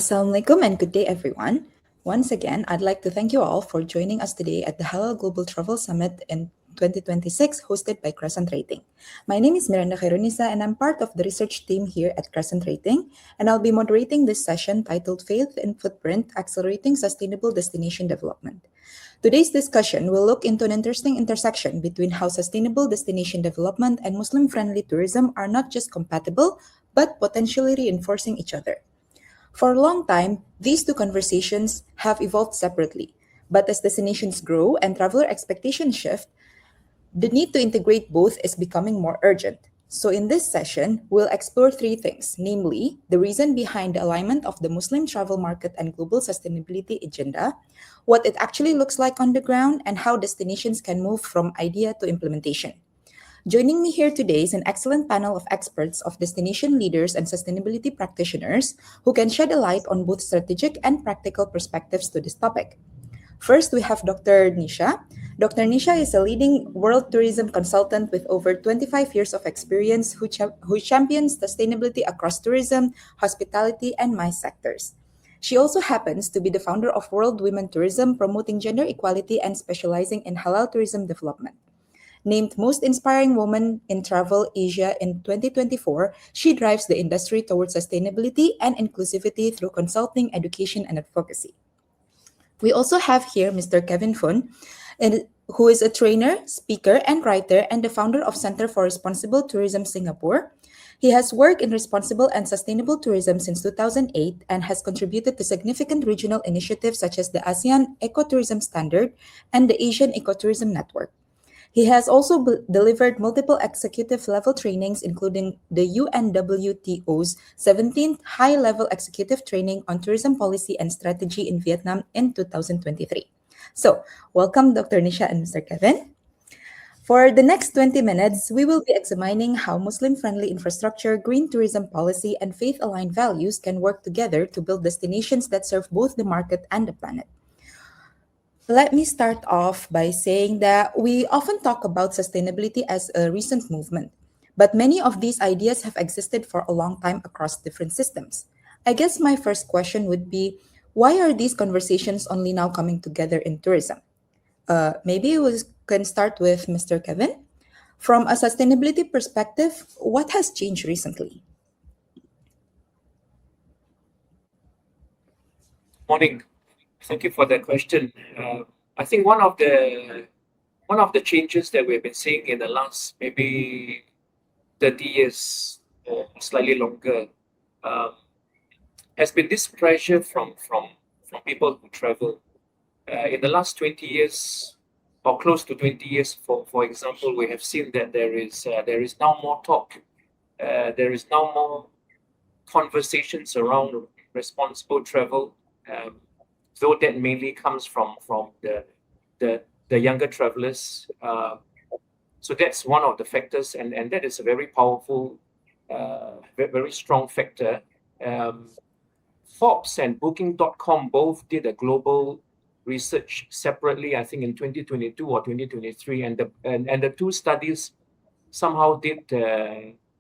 Assalamualaikum and good day, everyone. Once again, I'd like to thank you all for joining us today at the Halal Global Travel Summit in 2026, hosted by CrescentRating. My name is Miranda Khairunnisa, and I'm part of the research team here at CrescentRating, and I'll be moderating this session titled Faith in Footprint Accelerating Sustainable Destination Development. Today's discussion will look into an interesting intersection between how sustainable destination development and Muslim friendly tourism are not just compatible, but potentially reinforcing each other. For a long time, these two conversations have evolved separately. But as destinations grow and traveler expectations shift, the need to integrate both is becoming more urgent. So, in this session, we'll explore three things, namely, the reason behind the alignment of the Muslim travel market and global sustainability agenda, what it actually looks like on the ground, and how destinations can move from idea to implementation. Joining me here today is an excellent panel of experts of destination leaders and sustainability practitioners who can shed a light on both strategic and practical perspectives to this topic. First, we have Dr. Nisha. Dr. Nisha is a leading world tourism consultant with over 25 years of experience who champions sustainability across tourism, hospitality, and MICE sectors. She also happens to be the founder of World Women Tourism, promoting gender equality and specializing in halal tourism development. Named Most Inspiring Woman in Travel Asia in 2024, she drives the industry towards sustainability and inclusivity through consulting, education, and advocacy. We also have here Mr. Kevin Phun, who is a trainer, speaker, and writer, and the founder of Center for Responsible Tourism Singapore. He has worked in responsible and sustainable tourism since 2008 and has contributed to significant regional initiatives such as the ASEAN Ecotourism Standard and the Asian Ecotourism Network. He has also delivered multiple executive level trainings, including the UNWTO's 17th High Level Executive Training on Tourism Policy and Strategy in Vietnam in 2023. So, welcome, Dr. Nisha and Mr. Kevin. For the next 20 minutes, we will be examining how Muslim friendly infrastructure, green tourism policy, and faith aligned values can work together to build destinations that serve both the market and the planet. Let me start off by saying that we often talk about sustainability as a recent movement, but many of these ideas have existed for a long time across different systems. I guess my first question would be, why are these conversations only now coming together in tourism? Maybe we can start with Mr. Kevin. From a sustainability perspective, what has changed recently? Morning. Thank you for that question. I think one of the changes that we've been seeing in the last maybe 30 years or slightly longer has been this pressure from people who travel. In the last 20 years or close to 20 years, for example, we have seen that there is now more talk. There is now more conversations around responsible travel. Though that mainly comes from the younger travelers. So that's one of the factors, and that is a very powerful, very strong factor. Forbes and Booking.com both did a global research separately, I think in 2022 or 2023, and the two studies somehow did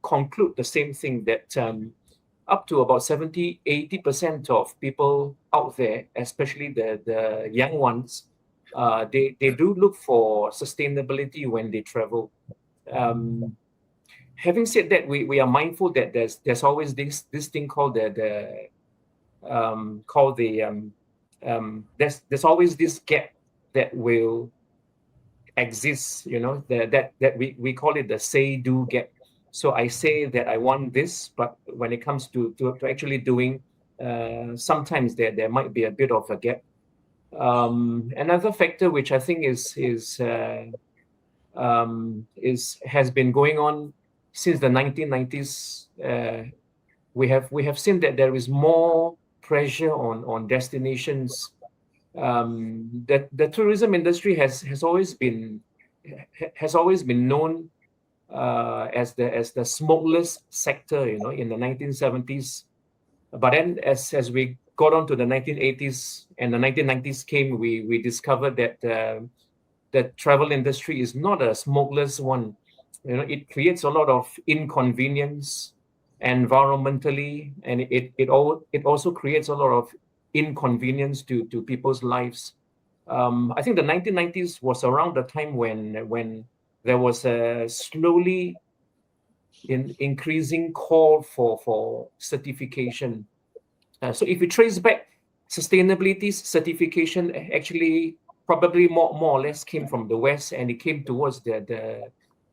conclude the same thing, that up to about 70-80% of people out there, especially the young ones, they do look for sustainability when they travel. Having said that, we are mindful that there's always this thing called there's always this gap that will exist, that we call it the say-do gap. So I say that I want this, but when it comes to actually doing, sometimes there might be a bit of a gap. Another factor which I think has been going on since the 1990s, we have seen that there is more pressure on destinations. The tourism industry has always been known as the smokeless sector, in the 1970s. But then as we got on to the 1980s and the 1990s came, we discovered that the travel industry is not a smokeless one. It creates a lot of inconvenience. environmentally, and it also creates a lot of inconvenience to people's lives. I think the 1990s was around the time when there was a slowly increasing call for certification. So if you trace back, sustainability certification actually probably more or less came from the West, and it came towards the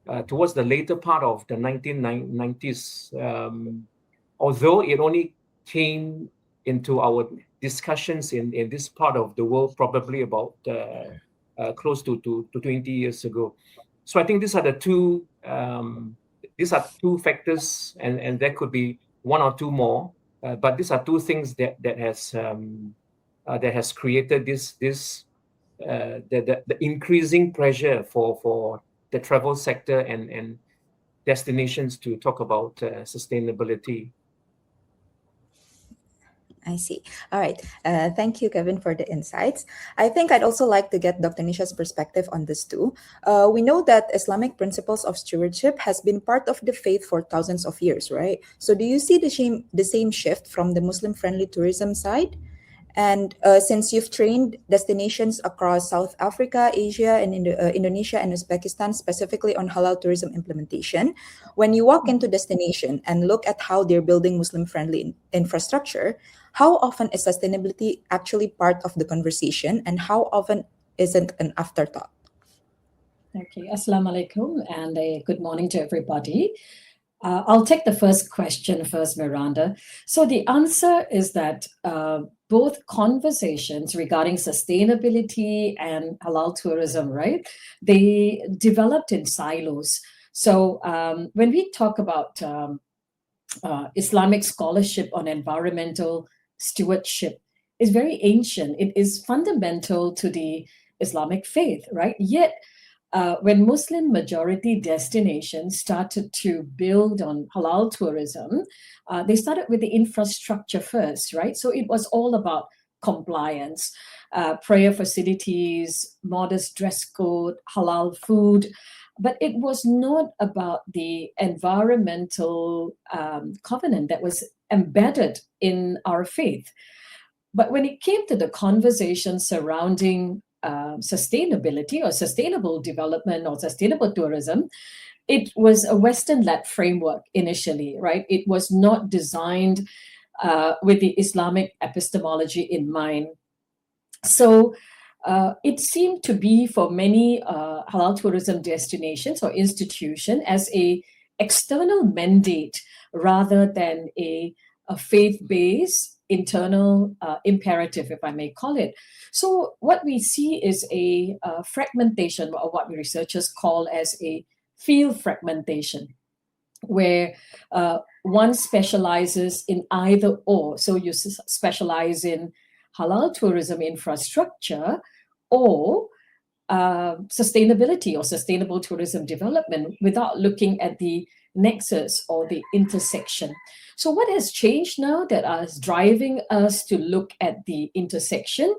later part of the 1990s. Although it only came into our discussions in this part of the world probably about close to 20 years ago. So I think these are two factors, and there could be one or two more, but these are two things that has created the increasing pressure for the travel sector and destinations to talk about sustainability. I see. All right. Thank you, Kevin, for the insights. I think I'd also like to get Dr. Nisha's perspective on this too. We know that Islamic principles of stewardship has been part of the faith for thousands of years, right? So do you see the same shift from the Muslim-friendly tourism side? And since you've trained destinations across South Africa, Asia, and Indonesia and Uzbekistan, specifically on halal tourism implementation, when you walk into destination and look at how they're building Muslim-friendly infrastructure, how often is sustainability actually part of the conversation, and how often isn't an afterthought? Okay, Assalamu alaikum, and a good morning to everybody. I'll take the first question first, Miranda. So the answer is that both conversations regarding sustainability and halal tourism, right, they developed in silos. So when we talk about Islamic scholarship on environmental stewardship, is very ancient. It is fundamental to the Islamic faith, right? Yet when Muslim majority destinations started to build on halal tourism, they started with the infrastructure first, right? So it was all about compliance, prayer facilities, modest dress code, halal food. But it was not about the environmental covenant that was embedded in our faith. But when it came to the conversation surrounding sustainability or sustainable development or sustainable tourism, it was a Western-led framework initially, right? It was not designed with the Islamic epistemology in mind. So it seemed to be for many halal tourism destinations or institution as a external mandate rather than a faith-based internal imperative, if I may call it. So what we see is a fragmentation, or what researchers call as a field fragmentation, where one specializes in either or. So you specialize in halal tourism infrastructure or sustainability or sustainable tourism development without looking at the nexus or the intersection. So what has changed now that is driving us to look at the intersection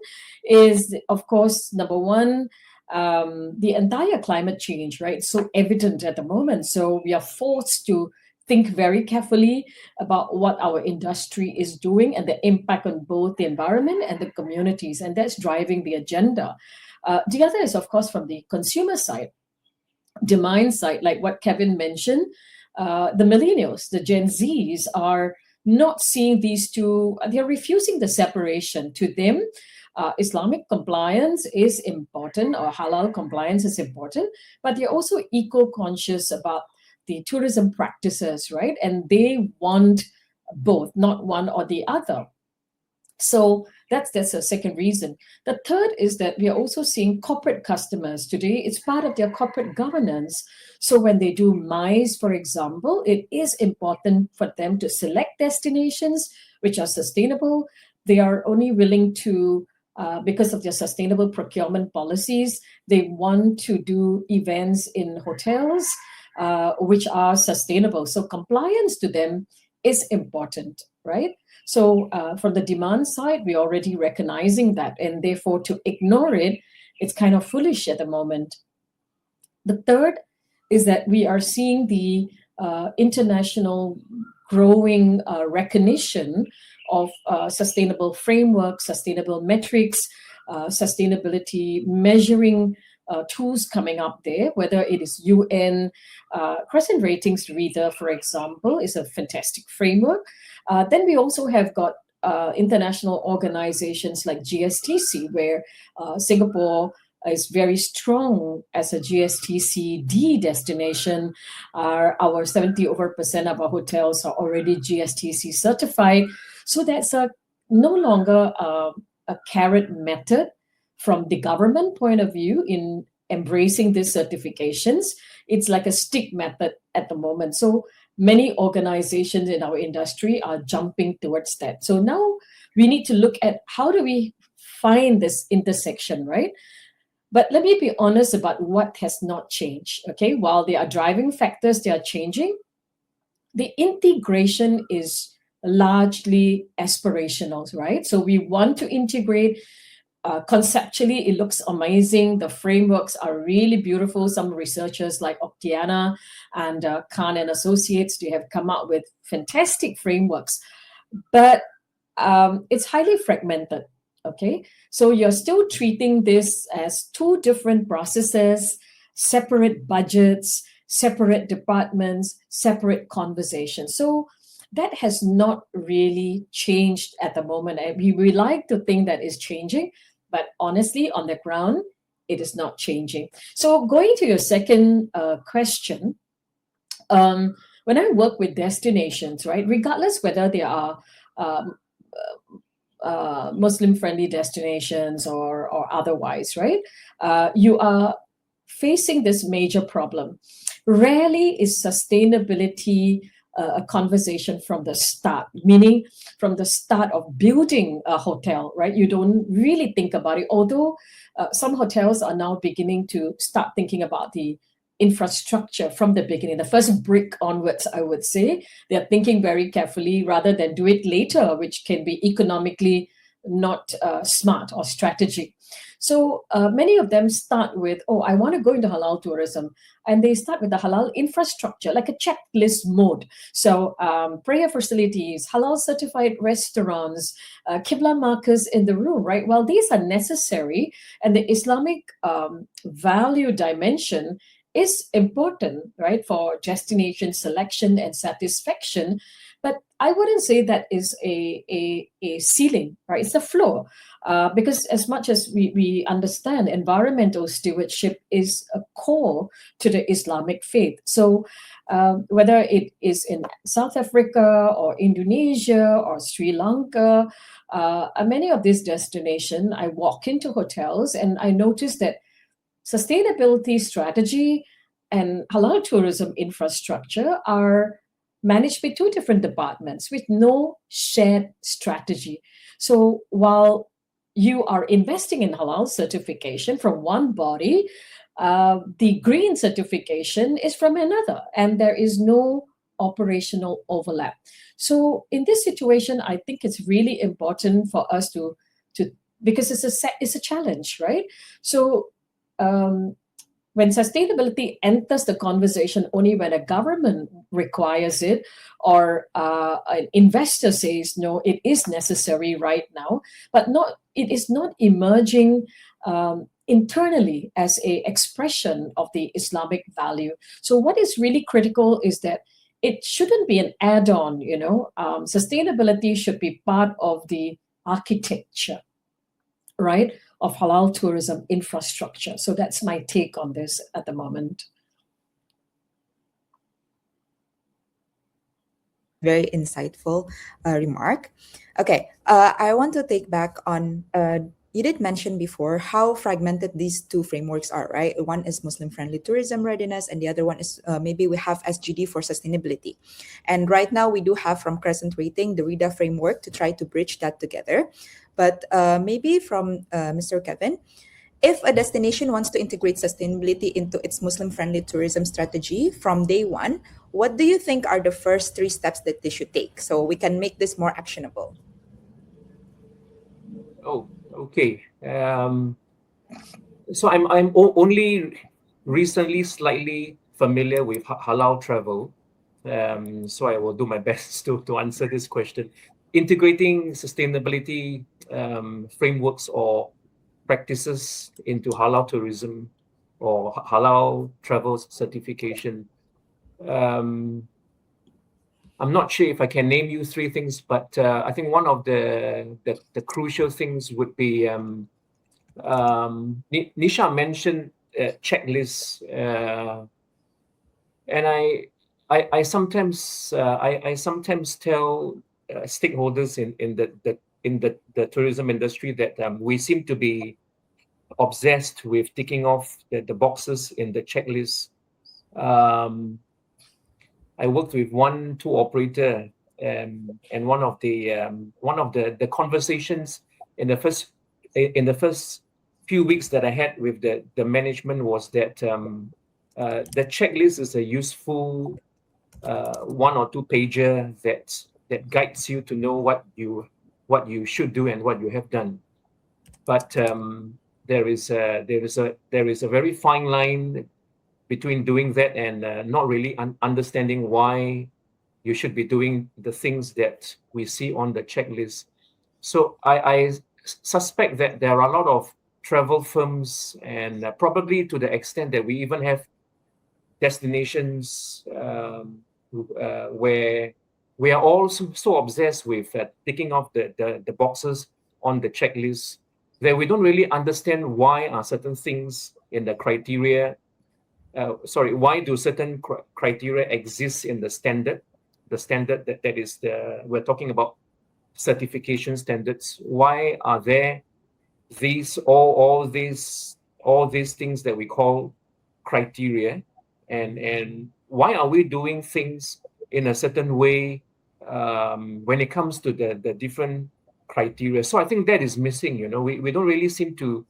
is, of course, number one, the entire climate change, right? So evident at the moment. So we are forced to think very carefully about what our industry is doing and the impact on both the environment and the communities. And that's driving the agenda. The other is, of course, from the consumer side, demand side, like what Kevin mentioned. The millennials, the Gen Zs are not seeing these two, they're refusing the separation. To them, Islamic compliance is important, or halal compliance is important, but they're also eco-conscious about the tourism practices, right? And they want both, not one or the other. So that's a second reason. The third is that we are also seeing corporate customers today. It's part of their corporate governance. So when they do MICE, for example, it is important for them to select destinations which are sustainable. They are only willing to, because of their sustainable procurement policies, they want to do events in hotels which are sustainable. So compliance to them is important, right? So from the demand side, we're already recognizing that, and therefore to ignore it, it's kind of foolish at the moment. The third is that we are seeing the international growing recognition of sustainable frameworks, sustainable metrics, sustainability measuring tools coming up there, whether it is UN, Crescent Ratings Reader, for example, is a fantastic framework. Then we also have got international organizations like GSTC, where Singapore is very strong as a GSTC-D destination. Our 70% of our hotels are already GSTC certified. So that's no longer a carrot method from the government point of view in embracing these certifications. It's like a stick method at the moment. So many organizations in our industry are jumping towards that. So now we need to look at how do we find this intersection, right? But let me be honest about what has not changed, okay? While there are driving factors, they are changing. The integration is largely aspirational, right? So we want to integrate. Conceptually, it looks amazing. The frameworks are really beautiful. Some researchers like Octiana and Khan and Associates, they have come up with fantastic frameworks, but it's highly fragmented, okay? So you're still treating this as two different processes, separate budgets, separate departments, separate conversations. So that has not really changed at the moment. We like to think that it's changing, but honestly, on the ground, it is not changing. So going to your second question, when I work with destinations, right, regardless whether they are Muslim-friendly destinations or otherwise, right, you are facing this major problem. Rarely is sustainability a conversation from the start, meaning from the start of building a hotel, right? You don't really think about it, although some hotels are now beginning to start thinking about the infrastructure from the beginning, the first brick onwards, I would say. They're thinking very carefully rather than do it later, which can be economically not smart or strategic. So many of them start with, oh, I want to go into halal tourism. And they start with the halal infrastructure, like a checklist mode. So prayer facilities, halal certified restaurants, Qibla markers in the room, right? Well, these are necessary. And the Islamic value dimension is important, right, for destination selection and satisfaction. But I wouldn't say that is a ceiling, right? It's a floor. Because as much as we understand environmental stewardship is a core to the Islamic faith. So whether it is in South Africa or Indonesia or Sri Lanka, many of these destinations, I walk into hotels and I notice that sustainability strategy and halal tourism infrastructure are managed by two different departments with no shared strategy. So while you are investing in halal certification from one body, the green certification is from another, and there is no operational overlap. So in this situation, I think it's really important for us to because it's a challenge, right? So when sustainability enters the conversation only when a government requires it or an investor says, no, it is necessary right now, but it is not emerging internally as an expression of the Islamic value. So what is really critical is that it shouldn't be an add-on, sustainability should be part of the architecture, right, of halal tourism infrastructure. So that's my take on this at the moment. Very insightful remark. Okay, I want to take back on, you did mention before how fragmented these two frameworks are, right? One is Muslim-friendly tourism readiness, and the other one is maybe we have SGD for sustainability. And right now we do have from Crescent Rating the RIDA framework to try to bridge that together. But maybe from Mr. Kevin, if a destination wants to integrate sustainability into its Muslim-friendly tourism strategy from day one, what do you think are the first 3 steps that they should take so we can make this more actionable? Oh, okay. So I'm only recently slightly familiar with halal travel. So I will do my best to answer this question. Integrating sustainability frameworks or practices into halal tourism or halal travel certification. I'm not sure if I can name you three things, but I think one of the crucial things would be Nisha mentioned checklists, and I sometimes tell stakeholders in the tourism industry that we seem to be obsessed with ticking off the boxes in the checklist. I worked with one tour operator, and one of the conversations in the first few weeks that I had with the management was that the checklist is a useful one or two pager that guides you to know what you should do and what you have done. But there is a very fine line between doing that and not really understanding why you should be doing the things that we see on the checklist. So I suspect that there are a lot of travel firms, and probably to the extent that we even have destinations where we are all so obsessed with ticking off the boxes on the checklist that we don't really understand why are certain things in the criteria. Why do certain criteria exist in the standard? The standard that is we're talking about certification standards. Why are there all these things that we call criteria, and why are we doing things in a certain way when it comes to the different criteria? So I think that is missing. We don't really seem to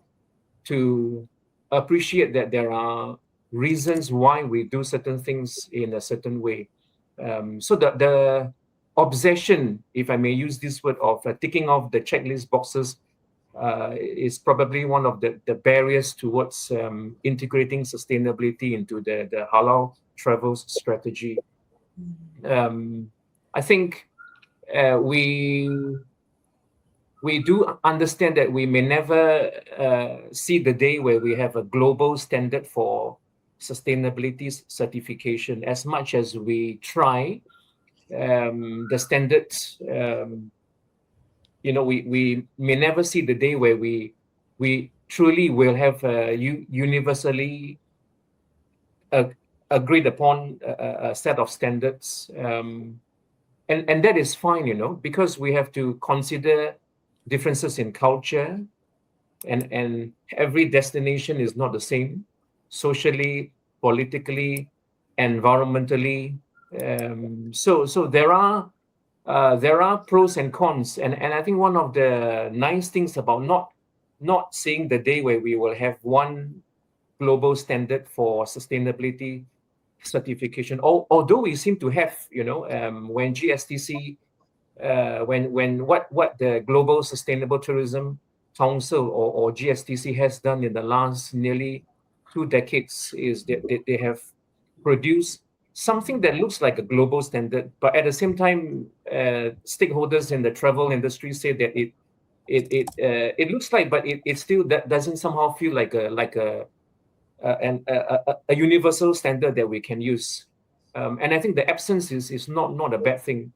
appreciate that there are reasons why we do certain things in a certain way. So the obsession, if I may use this word, of ticking off the checklist boxes is probably one of the barriers towards integrating sustainability into the halal travel strategy. I think we do understand that we may never see the day where we have a global standard for sustainability certification. As much as we try, the standards, we may never see the day where we truly will have a universally agreed upon a set of standards. And that is fine, because we have to consider differences in culture, and every destination is not the same, socially, politically, environmentally. So there are pros and cons, and I think one of the nice things about not seeing the day where we will have one global standard for sustainability certification, although we seem to have, when GSTC, when what the Global Sustainable Tourism Council or GSTC has done in the last nearly 2 decades is that they have produced something that looks like a global standard, but at the same time, stakeholders in the travel industry say that it looks like, but it still doesn't somehow feel like a universal standard that we can use. And I think the absence is not a bad thing,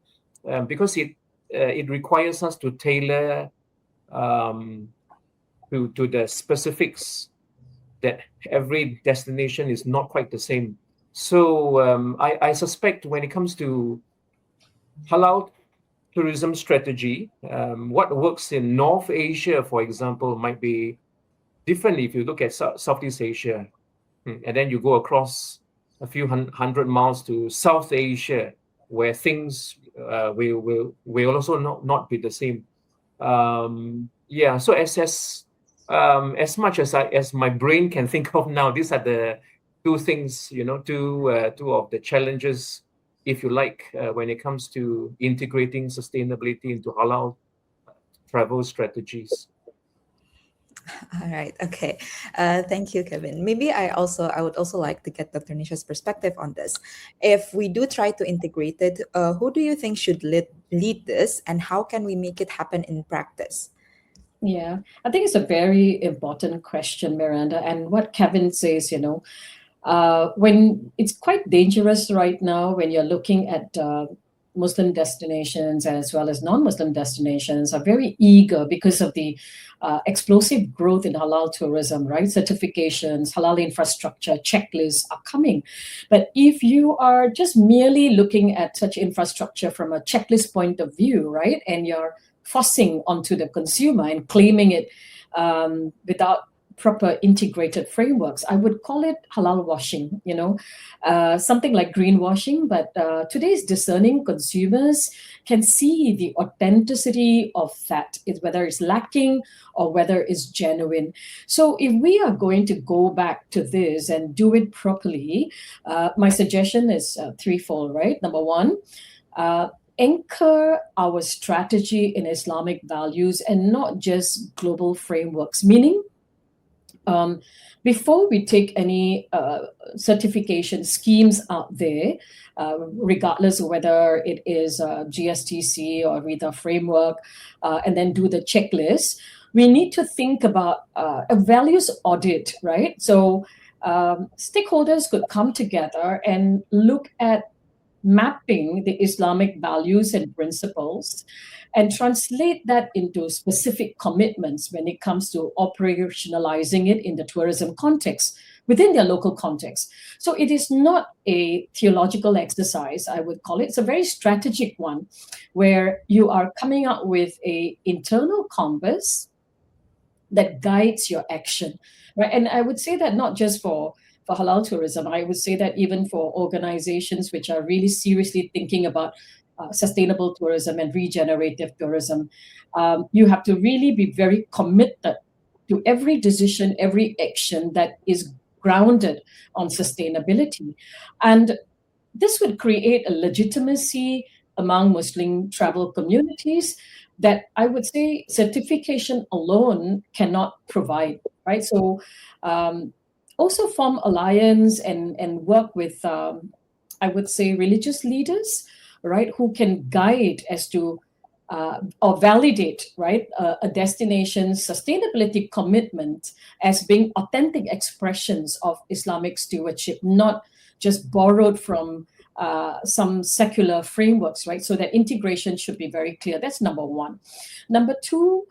because it requires us to tailor to the specifics that every destination is not quite the same. So I suspect when it comes to halal tourism strategy, what works in North Asia, for example, might be different if you look at Southeast Asia. And then you go across a few hundred miles to South Asia, where things will also not be the same. So as much as my brain can think of now, these are the two things, two of the challenges, if you like, when it comes to integrating sustainability into halal travel strategies. All right. Okay. Thank you, Kevin. Maybe I would also like to get Dr. Nisha's perspective on this. If we do try to integrate it, who do you think should lead this, and how can we make it happen in practice? Yeah, I think it's a very important question, Miranda. And what Kevin says, when it's quite dangerous right now when you're looking at Muslim destinations as well as non-Muslim destinations are very eager because of the explosive growth in halal tourism, right? Certifications, halal infrastructure, checklists are coming. But if you are just merely looking at such infrastructure from a checklist point of view, right, and you're forcing onto the consumer and claiming it without proper integrated frameworks, I would call it halal washing, something like greenwashing. But today's discerning consumers can see the authenticity of that, whether it's lacking or whether it's genuine. So if we are going to go back to this and do it properly, my suggestion is threefold, right? Number one, anchor our strategy in Islamic values and not just global frameworks, meaning before we take any certification schemes out there, regardless of whether it is GSTC or RITA framework, and then do the checklist, we need to think about a values audit, right? So stakeholders could come together and look at mapping the Islamic values and principles and translate that into specific commitments when it comes to operationalizing it in the tourism context within their local context. So it is not a theological exercise, I would call it. It's a very strategic one where you are coming up with an internal compass that guides your action, right? And I would say that not just for halal tourism, I would say that even for organizations which are really seriously thinking about sustainable tourism and regenerative tourism, you have to really be very committed to every decision, every action that is grounded on sustainability. And this would create a legitimacy among Muslim travel communities that I would say certification alone cannot provide, right? So also form alliance and work with, I would say, religious leaders, right, who can guide as to or validate, right, a destination's sustainability commitment as being authentic expressions of Islamic stewardship, not just borrowed from some secular frameworks, right? So that integration should be very clear. That's number one. Number two,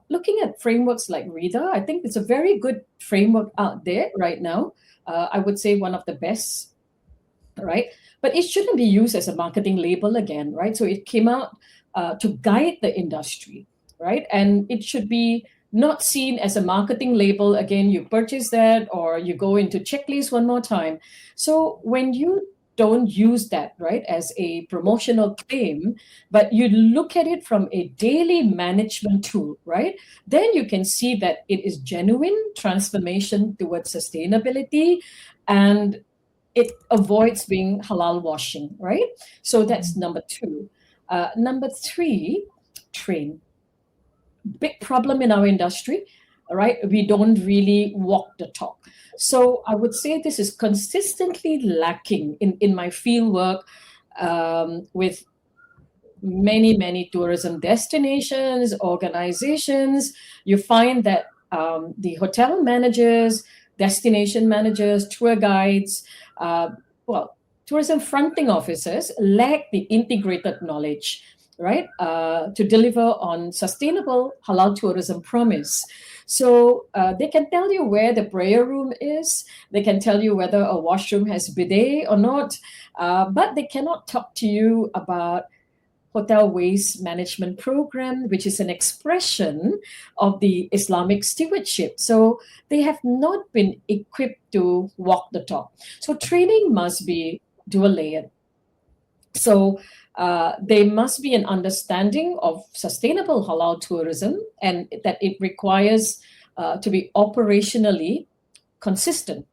looking at frameworks like RITA, I think it's a very good framework out there right now. I would say one of the best, right? But it shouldn't be used as a marketing label again, right? So it came out to guide the industry, right? And it should be not seen as a marketing label. Again, you purchase that or you go into checklist one more time. So when you don't use that, right, as a promotional claim, but you look at it from a daily management tool, right, then you can see that it is genuine transformation towards sustainability and it avoids being halal washing, right? So that's number two. Number three, train. Big problem in our industry, right? We don't really walk the talk. So I would say this is consistently lacking in my field work with many tourism destinations, organizations. You find that the hotel managers, destination managers, tour guides, tourism fronting officers lack the integrated knowledge, right, to deliver on sustainable halal tourism promise. So they can tell you where the prayer room is, they can tell you whether a washroom has bidet or not, but they cannot talk to you about hotel waste management program, which is an expression of the Islamic stewardship. So they have not been equipped to walk the talk. So training must be dual layered. So there must be an understanding of sustainable halal tourism and that it requires to be operationally consistent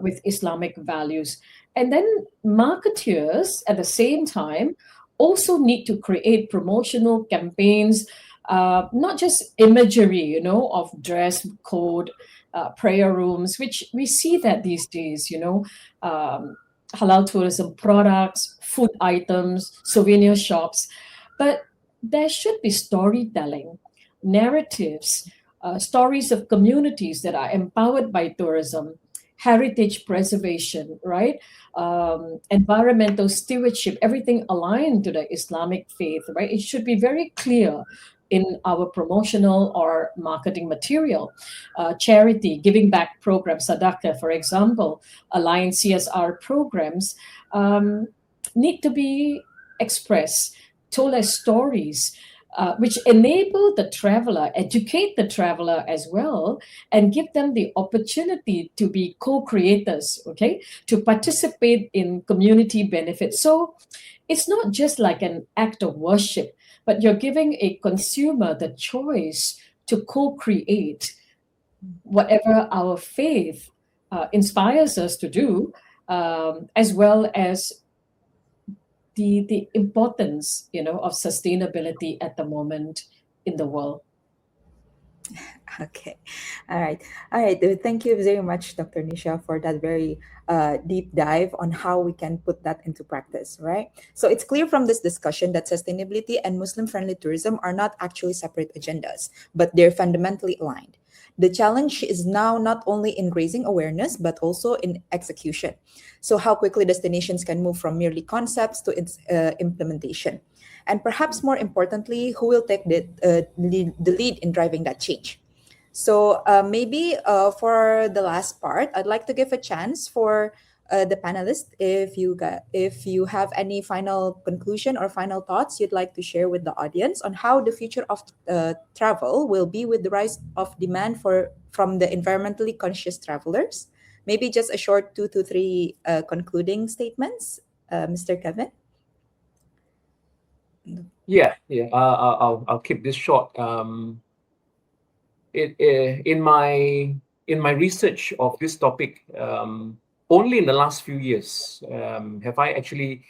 with Islamic values. And then marketeers at the same time also need to create promotional campaigns not just imagery, of dress code, prayer rooms, which we see that these days, halal tourism products, food items, souvenir shops. But there should be storytelling, narratives, stories of communities that are empowered by tourism, heritage preservation, right? Environmental stewardship, everything aligned to the Islamic faith, right? It should be very clear in our promotional or marketing material. Charity, giving back programs, Sadaqah, for example, aligned CSR programs need to be expressed, told as stories, which enable the traveler, educate the traveler as well, and give them the opportunity to be co-creators, okay, to participate in community benefits. So it's not just like an act of worship, but you're giving a consumer the choice to co-create whatever our faith inspires us to do, as well as the importance, of sustainability at the moment in the world. Okay. All right. All right. Thank you very much, Dr. Nisha, for that very deep dive on how we can put that into practice, right? So it's clear from this discussion that sustainability and Muslim-friendly tourism are not actually separate agendas, but they're fundamentally aligned. The challenge is now not only in raising awareness, but also in execution. So how quickly destinations can move from merely concepts to its implementation. And perhaps more importantly, who will take the lead in driving that change. So maybe for the last part, I'd like to give a chance for the panelists if you have any final conclusion or final thoughts you'd like to share with the audience on how the future of travel will be with the rise of demand from the environmentally conscious travelers. Maybe just a short 2 to 3 concluding statements, Mr. Kevin. Yeah. I'll keep this short. In my research of this topic, only in the last few years have I actually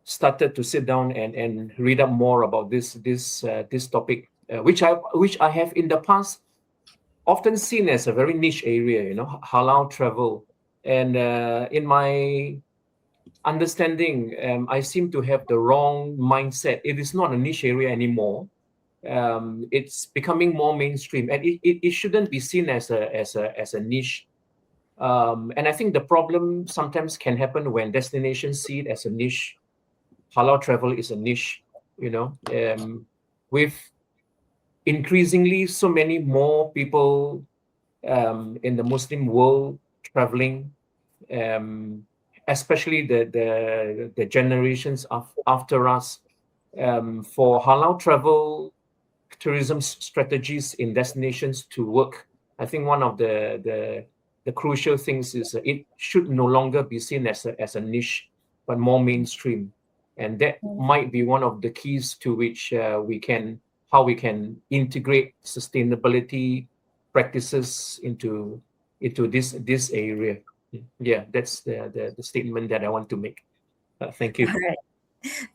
started to sit down and read up more about this topic, which I have in the past often seen as a very niche area, halal travel, and in my understanding, I seem to have the wrong mindset. It is not a niche area anymore. It's becoming more mainstream, and it shouldn't be seen as a niche. And I think the problem sometimes can happen when destinations see it as a niche. Halal travel is a niche, with increasingly so many more people in the Muslim world traveling, especially the generations after us. For halal travel tourism strategies in destinations to work, I think one of the crucial things is it should no longer be seen as a niche, but more mainstream, and that might be one of the keys to which we can integrate sustainability practices into this area. Yeah, that's the statement that I want to make. Thank you. All right.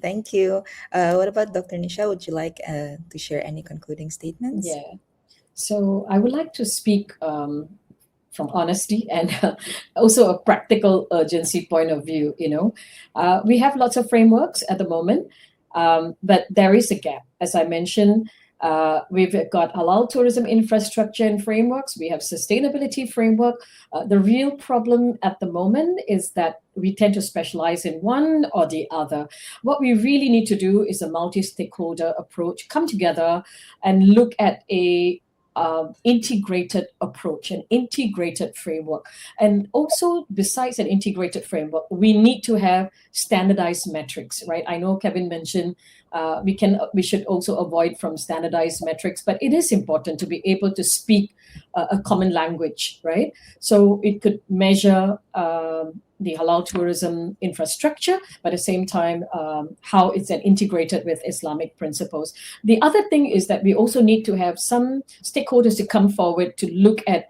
Thank you. What about Dr. Nisha? Would you like to share any concluding statements? Yeah. So I would like to speak from honesty and also a practical urgency point of view. We have lots of frameworks at the moment, but there is a gap. As I mentioned, we've got halal tourism infrastructure and frameworks. We have sustainability framework. The real problem at the moment is that we tend to specialize in one or the other. What we really need to do is a multi-stakeholder approach, come together and look at a integrated approach, an integrated framework. And also, besides an integrated framework, we need to have standardized metrics, right? I know Kevin mentioned we should also avoid from standardized metrics, but it is important to be able to speak a common language, right? So it could measure the halal tourism infrastructure, but at the same time, how it's integrated with Islamic principles. The other thing is that we also need to have some stakeholders to come forward to look at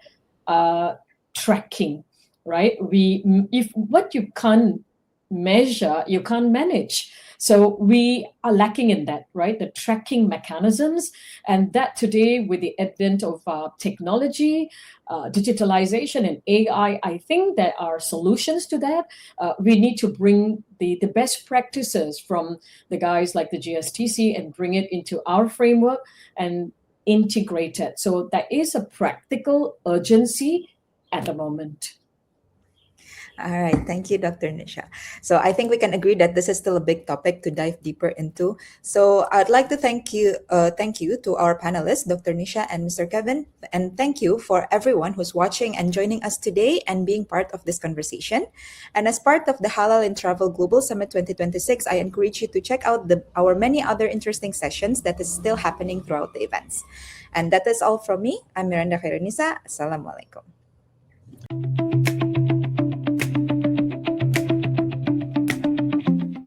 tracking, right? If what you can't measure, you can't manage. So we are lacking in that, right? The tracking mechanisms, and that today with the advent of technology, digitalization and AI, I think there are solutions to that. We need to bring the best practices from the guys like the GSTC and bring it into our framework and integrate it. So there is a practical urgency at the moment. All right, thank you, Dr. Nisha. So I think we can agree that this is still a big topic to dive deeper into. So I'd like to thank you to our panelists, Dr. Nisha and Mr. Kevin, and thank you for everyone who's watching and joining us today and being part of this conversation. And as part of the Halal in Travel Global Summit 2026, I encourage you to check out our many other interesting sessions that is still happening throughout the events. And that is all from me. I'm Miranda Khairunnisa. Assalamualaikum.